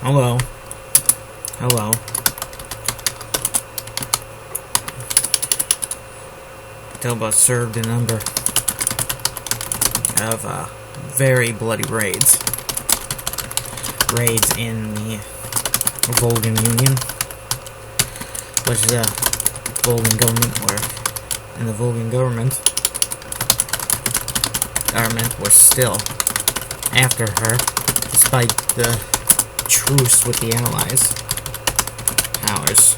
Hello. Hello. Telba served a number of very bloody raids. Raids in the Volgan Union, which is a Volgan government, where in the Volgan government was still after her, despite the truce with the Allies powers.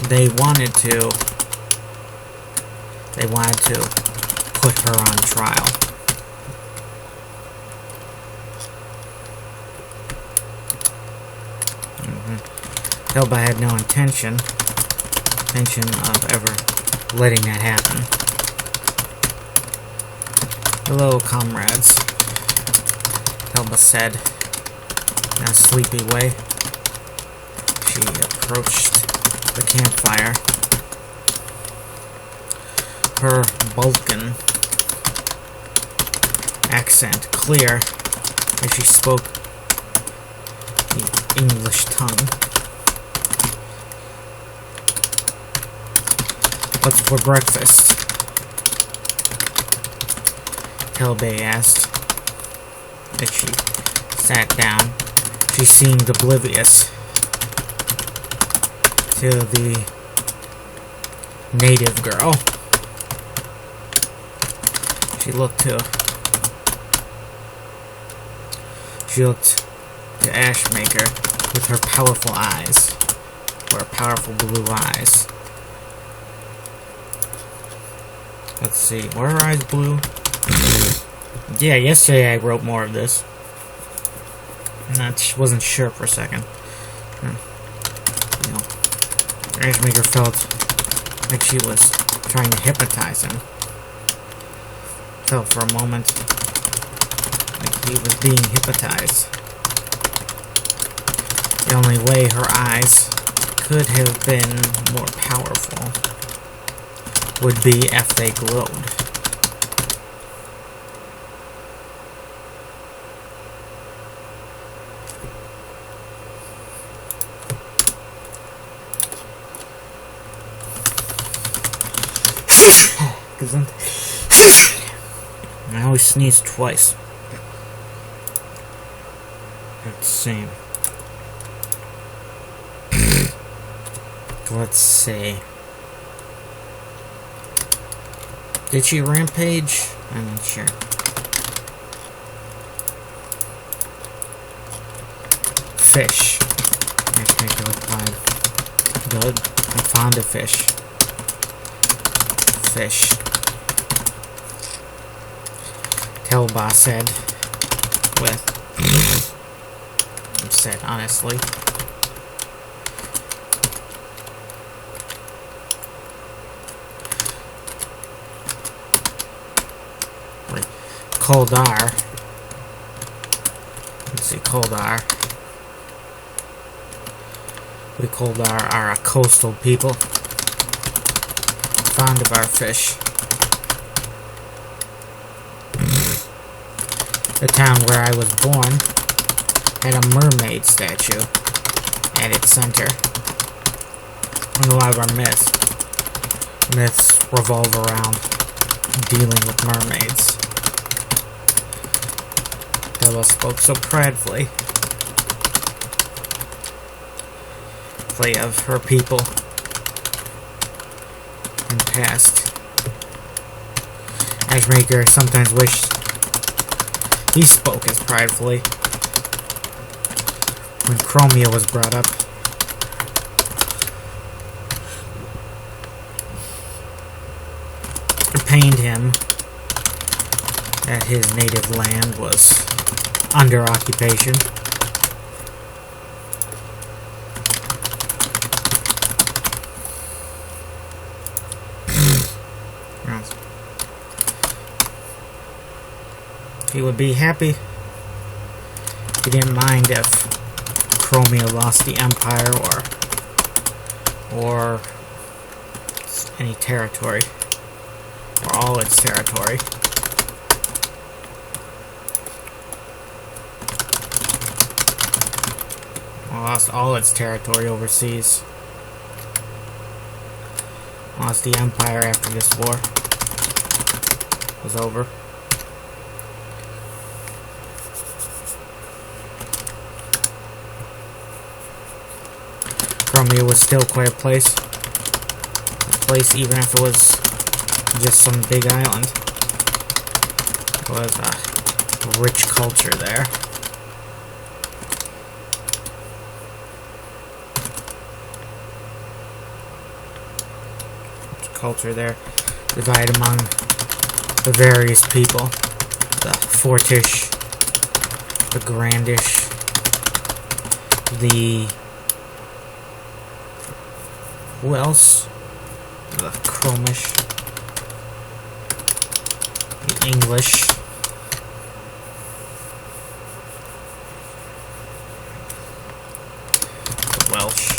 They wanted to put her on trial. Telba had no intention of ever letting that happen. Hello, comrades, Telba said in a sleepy way. She approached the campfire. Her Balkan accent clear as she spoke the English tongue. What's for breakfast? Telba asked as she sat down. She seemed oblivious to the native girl. She looked to Ashmaker with her powerful eyes, or powerful blue eyes. Let's see, were her eyes blue? Yeah, yesterday I wrote more of this. Wasn't sure for a second. Ashmaker felt like she was trying to hypnotize him. Felt for a moment like he was being hypnotized. The only way her eyes could have been more powerful would be if they glowed. I always sneeze twice. Let's see. Let's see. Did she rampage? I'm not sure. Fish. Matchmaker replied. Good. I'm fond of fish. Fish. Telba said with upset, honestly. Koldar. Let's see, Koldar. We Koldar are a coastal people, fond of our fish. The town where I was born had a mermaid statue at its center. And a lot of our myths revolve around dealing with mermaids. Bella spoke so pridefully of her people in the past. Ashmaker sometimes wished he spoke as pridefully when Chromia was brought up. It pained him that his native land was under occupation. He would be happy. He didn't mind if Chromia lost the Empire or any territory, or all its territory. lost all its territory overseas. Lost the empire after this war was over. Crimea was still quite a place. Even if it was just some big island. It was a rich culture there. Culture there, divided among the various people. The Fortish, the Grandish, the... who else? The Chromish, the English, the Welsh.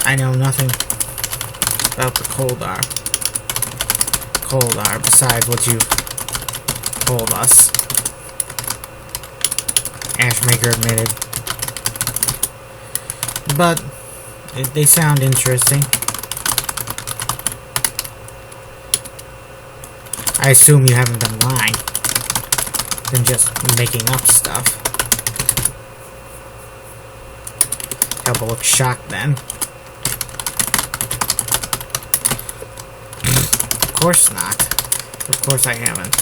I know nothing about the Koldar. Besides what you told us. Ashmaker admitted. But they sound interesting. I assume you haven't been lying. Been just making up stuff. Elbow looked shocked then. Of course not. Of course I haven't.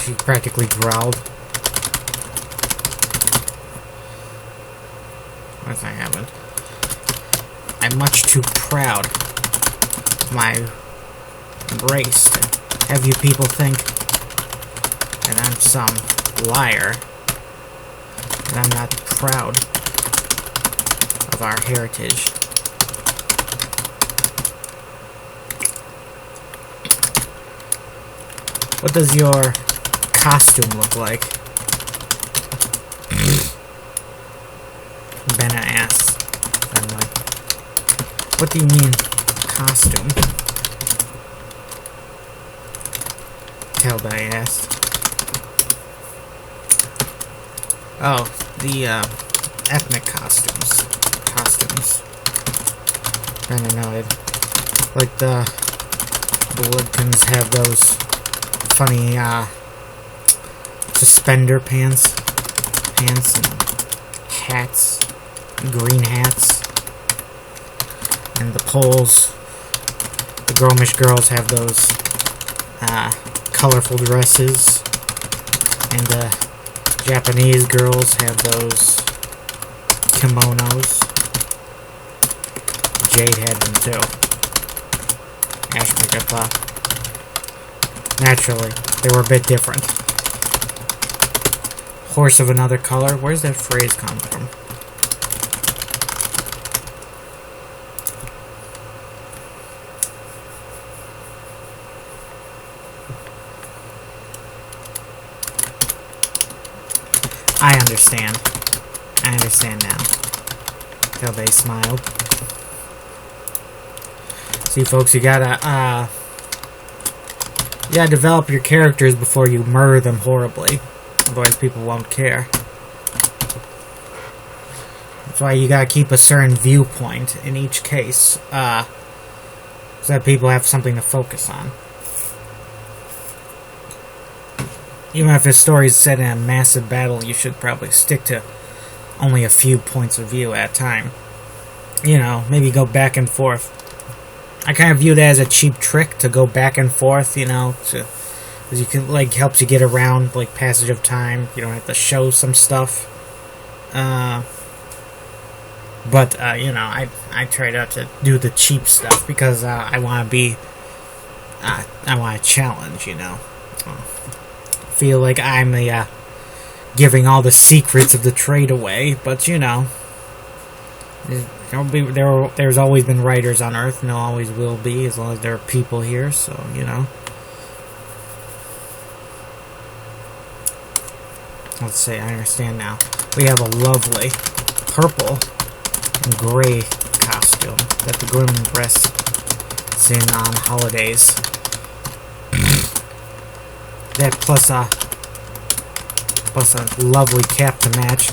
She practically growled. Of course I haven't. I'm much too proud of my race to have you people think that I'm some liar. That I'm not proud of our heritage. What does your costume look like? Benna asks. I'm like, what do you mean, costume? Telbai asked. Oh, the ethnic costumes. Benna noted. Like the Woodkins have those funny suspender pants and hats, green hats, and the Poles, the Gromish girls have those colorful dresses, and the Japanese girls have those kimonos. Jade had them too. Ashmaker thought. Naturally, they were a bit different. Horse of another color? Where's that phrase come from? I understand. I understand now. Telbay smiled. See, folks, you gotta develop your characters before you murder them horribly. Otherwise, people won't care. That's why you gotta keep a certain viewpoint in each case, so that people have something to focus on. Even if the story is set in a massive battle, you should probably stick to only a few points of view at a time. You know, maybe go back and forth. I kind of view that as a cheap trick to go back and forth, you know, because you can, like, helps you get around, like, passage of time. You don't have to show some stuff. But you know, I try not to do the cheap stuff because I want to be, I want to challenge, you know. Feel like I'm the, giving all the secrets of the trade away, but, you know, there's always been writers on Earth, and there always will be, as long as there are people here, so, you know. Let's see, I understand now. We have a lovely purple and gray costume that the Grim breasts in on holidays. That plus a Plus a lovely cap to match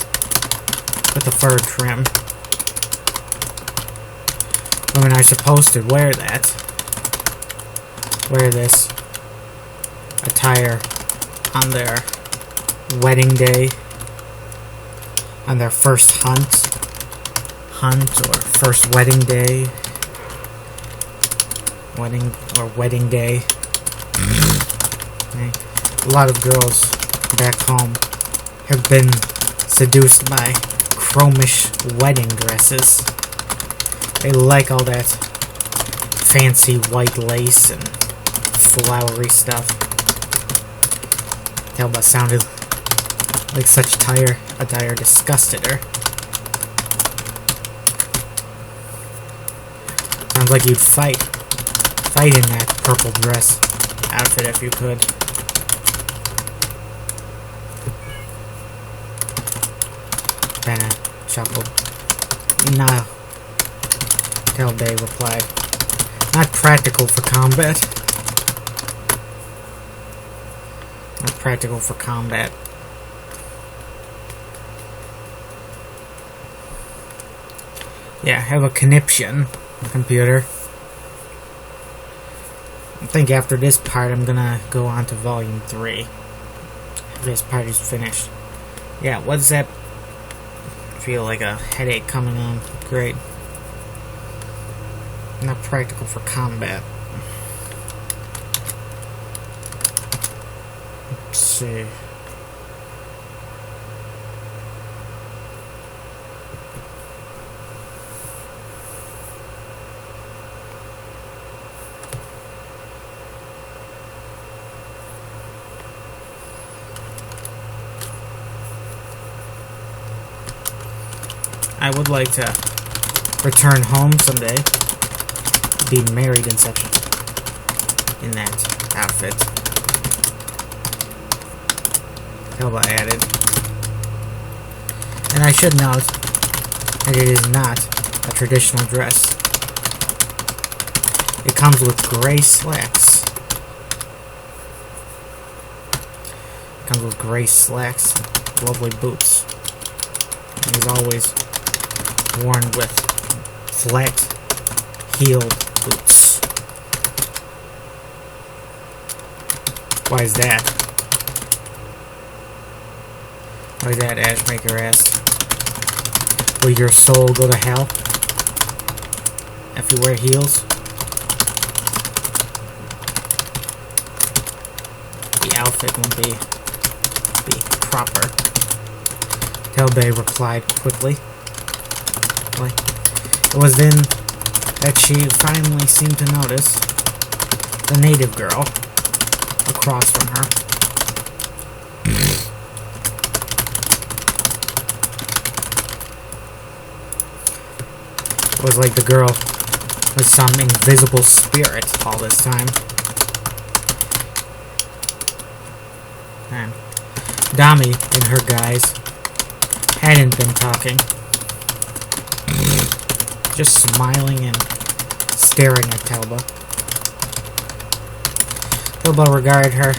with the fur trim. Women are supposed to wear that. Wear this attire on their wedding day, on their first hunt or first wedding day, wedding day. Okay. A lot of girls back home have been seduced by chromish wedding dresses. They like all that fancy white lace and flowery stuff. Telba sounded like such attire disgusted her. Sounds like you'd fight in that purple dress outfit if you could. Benna chuckled. No. Telday replied. Not practical for combat. Not practical for combat. Yeah, have a conniption, computer. I think after this part I'm gonna go on to volume 3. This part is finished. Yeah, what's that? I feel like a headache coming on. Great. Not practical for combat. Let's see. I would like to return home someday. Be married in that outfit. Telba added. And I should note that it is not a traditional dress. It comes with gray slacks. It comes with gray slacks, lovely boots. And is always worn with flat-heeled boots. Why is that? Why is that, Ashmaker asked. Will your soul go to hell if you wear heels? The outfit won't be proper. Telbay replied quickly. It was then that she finally seemed to notice the native girl across from her. It was like the girl was some invisible spirit all this time. And Dami, in her guise, hadn't been talking. Just smiling and staring at Telba. Telba regarded her,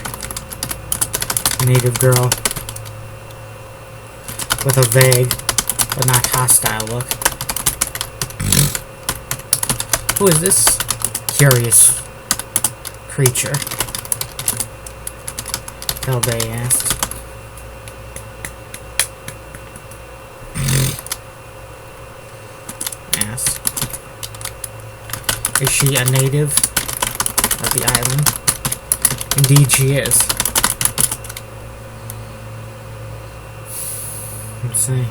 native girl, with a vague but not hostile look. Who is this curious creature? Telba asked. Is she a native of the island? Indeed she is. Let's see.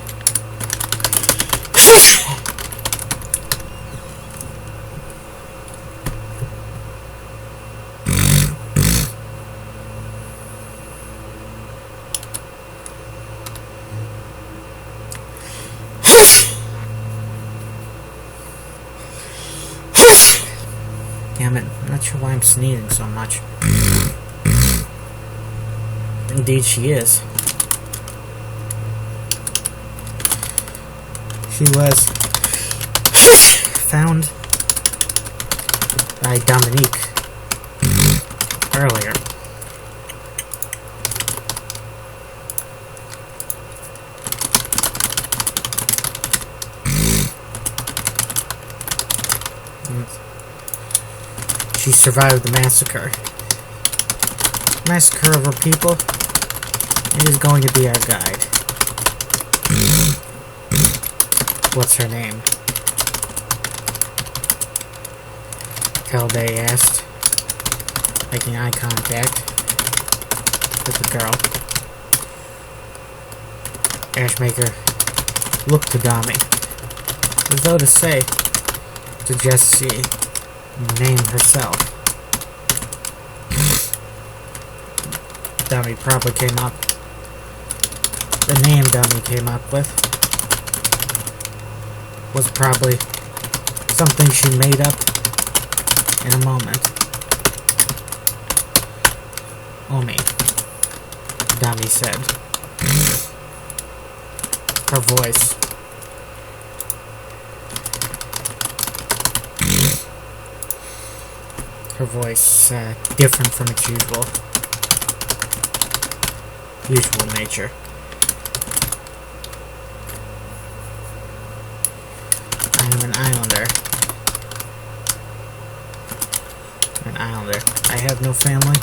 Damn it, I'm not sure why I'm sneezing so much. Indeed she is. She was found by Dominique earlier. She survived the massacre. Massacre of her people. It is going to be our guide. What's her name? Kelday asked, making eye contact with the girl. Ashmaker looked to Dami, as though to say, to just see, name herself. Dami probably came up. The name Dami came up with was probably something she made up in a moment. Omi, Dami said. Her voice. Her voice, different from its usual nature. I am an islander. An islander. I have no family,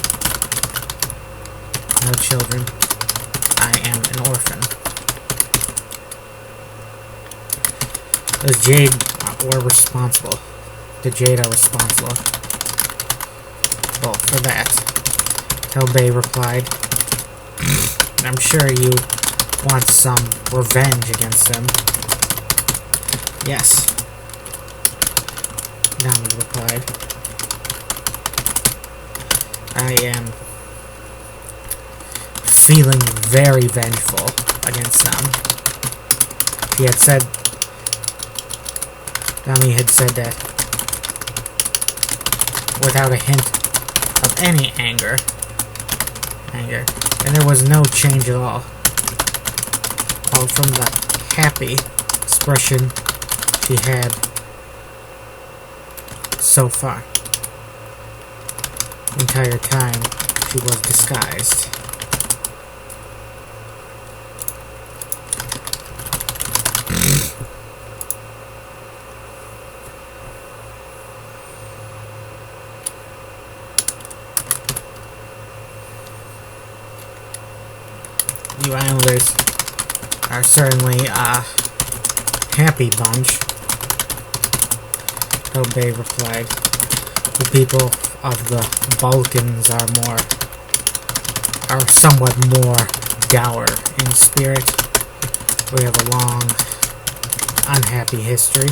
no children. I am an orphan. The Jade were responsible. The Jade are responsible. Well, for that. Kelday replied. I'm sure you want some revenge against them. Yes. Nami replied. I am feeling very vengeful against them. She had said, Nami had said that without a hint of any anger, and there was no change at all. All from the happy expression she had so far. The entire time she was disguised. You Islanders are certainly a happy bunch, Kelday replied. The people of the Balkans are somewhat more dour in spirit. We have a long, unhappy history.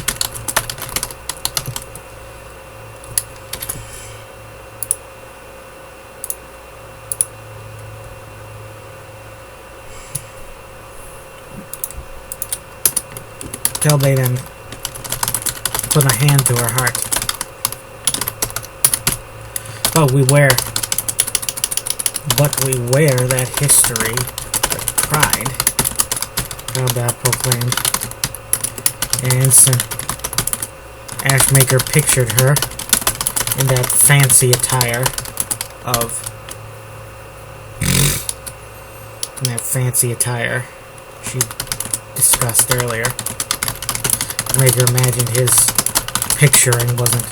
Kelday then put a hand to her heart. But we wear that history with pride, Kelday proclaimed. In an instant, Ashmaker pictured her in that fancy attire she discussed earlier. Maker imagined his picturing wasn't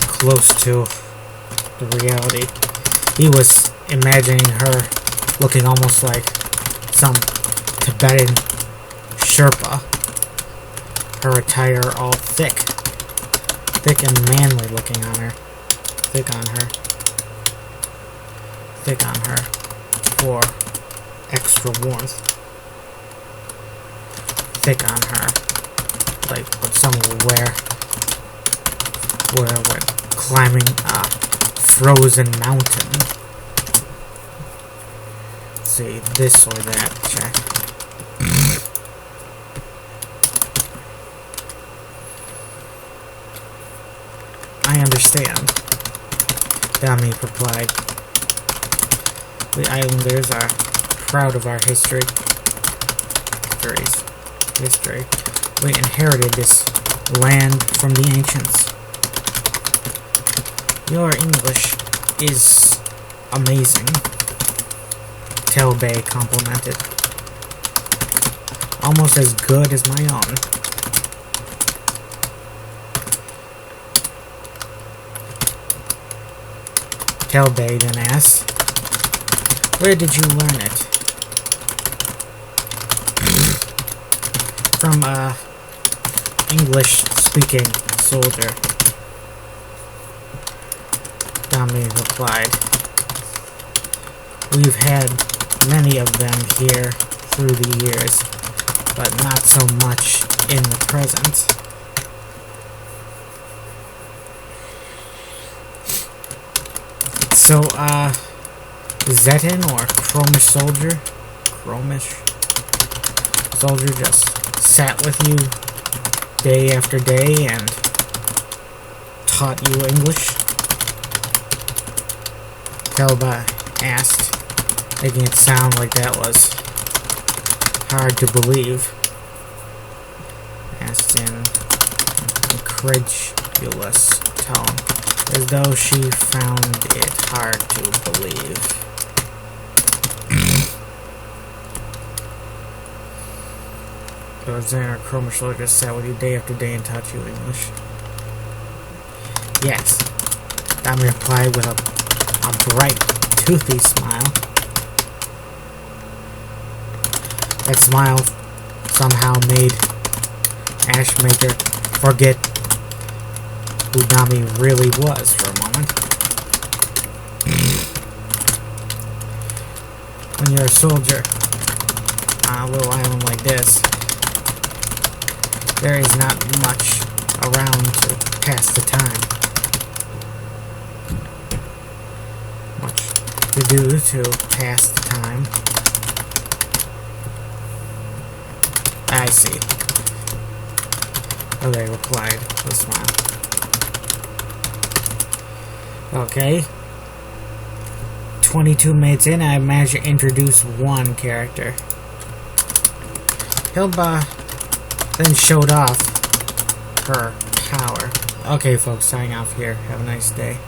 close to the reality. He was imagining her looking almost like some Tibetan Sherpa. Her attire all thick and manly looking on her. Thick on her for extra warmth. Thick on her. Like what someone would wear when climbing a frozen mountain. Let's see, this or that, check. I understand, Dami replied. We Islanders are proud of our history. We inherited this land from the ancients. Your English is amazing, Kelday complimented. Almost as good as my own. Hilba then asks, "Where did you learn it?" "From a English-speaking soldier," Dami replied. "We've had many of them here through the years, but not so much in the present." So, Zetin or Chromish soldier just sat with you day after day and taught you English? Hilba asked, making it sound like that was hard to believe. Asked in incredulous tone, as though she found it hard to believe. So Zen or Chromish soldier just sat with you day after day and taught you English? Yes, Dami replied with a bright, toothy smile. That smile somehow made Ashmaker forget who Dami really was for a moment. When you're a soldier on a little island like this, there is not much around to pass the time. Much to do to pass the time. I see. Oh, they replied with a smile. Okay. 22 minutes in, I managed to introduce one character. Hilba then showed off her power. Okay, folks, signing off here. Have a nice day.